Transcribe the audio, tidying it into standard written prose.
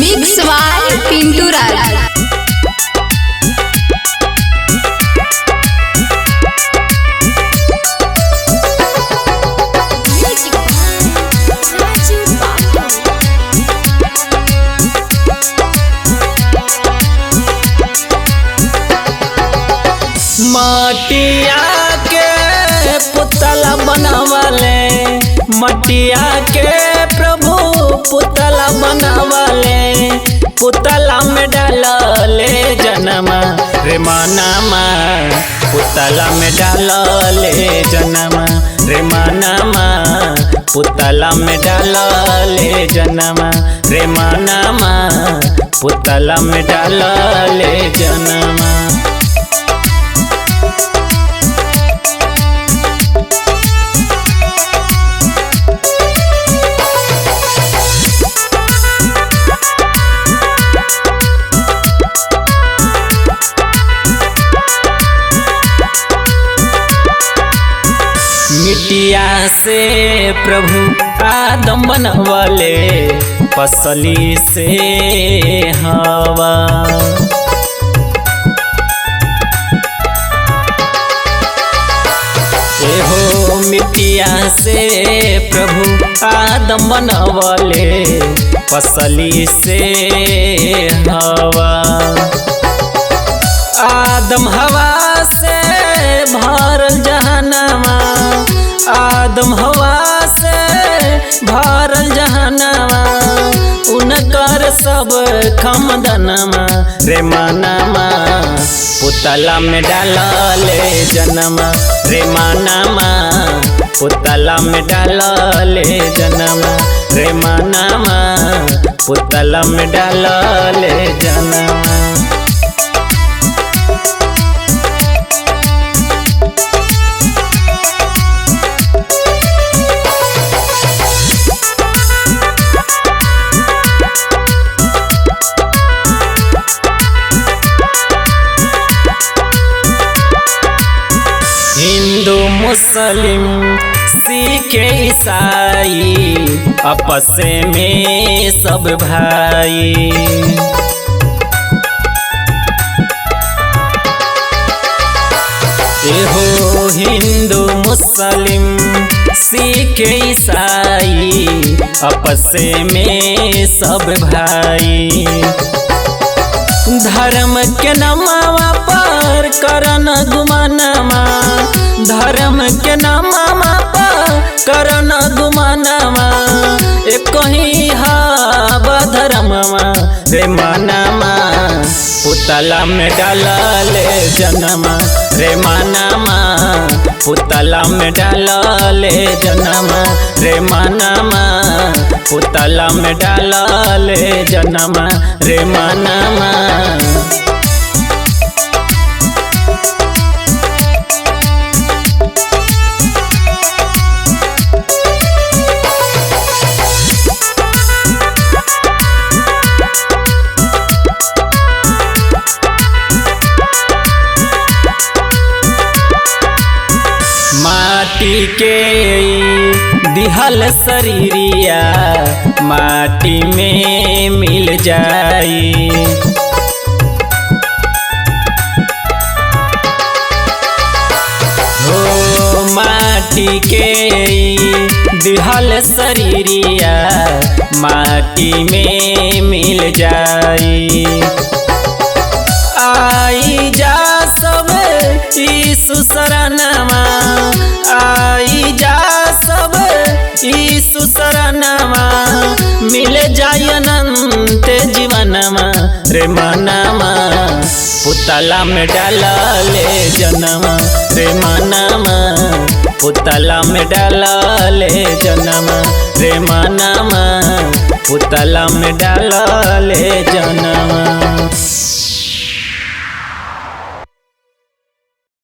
Mix by Pintu राज। मटिया के पुतला बनावले, मटिया के प्रभु पुतला बनावले, पुतला में डालले जनमा रे मनमा, पुतला में डालले जनमा रे मनमा, पुतला में डालले जनमा रे मनमा, पुतला में डालले जनमा। मिट्टिया से प्रभु आदम बनवले, पसली से हवा, एहो मिट्टिया से प्रभु आदम बनवले, पसली से हवा। आदम हवा से भरल जहनमा, आदम हवा से भरल जहनमा, उनकर सब खमदनमा रे मनमा, पुतला में डालले जनमा रे मनमा, पुतला में डालले जनमा रे मनमा, पुतला में डालले जनमा। हिंदू मुस्लिम सिख ईसाई आपस में सब भाई, एहो हिंदू मुस्लिम सिख ईसाई आपस में सब भाई। धर्म के नामवा पर करन गुमानमा, धर्म के नामवा पर करन गुमानमा, एक ही हवा धर्मवा रे मनमा, पुतला में डालले जनमा रे मनमा, पुतला में डालले जनमा रे मनमा, पुतला में डालले जनमा रे मनमा। माटी के दिहल शरीरिया माटी में मिल जाई, हो माटी के दिहल शरीरिया माटी में मिल जाई। आई जा सब यीशु शरणमा, आई जा सब यीशु शरणमा, मिल जाय अनंत जीवनमा रे मनमा, पुतला में डालले जनमा रे मनमा, पुतला में डालले जनमा रे मनमा, पुतला में डालले जनमा।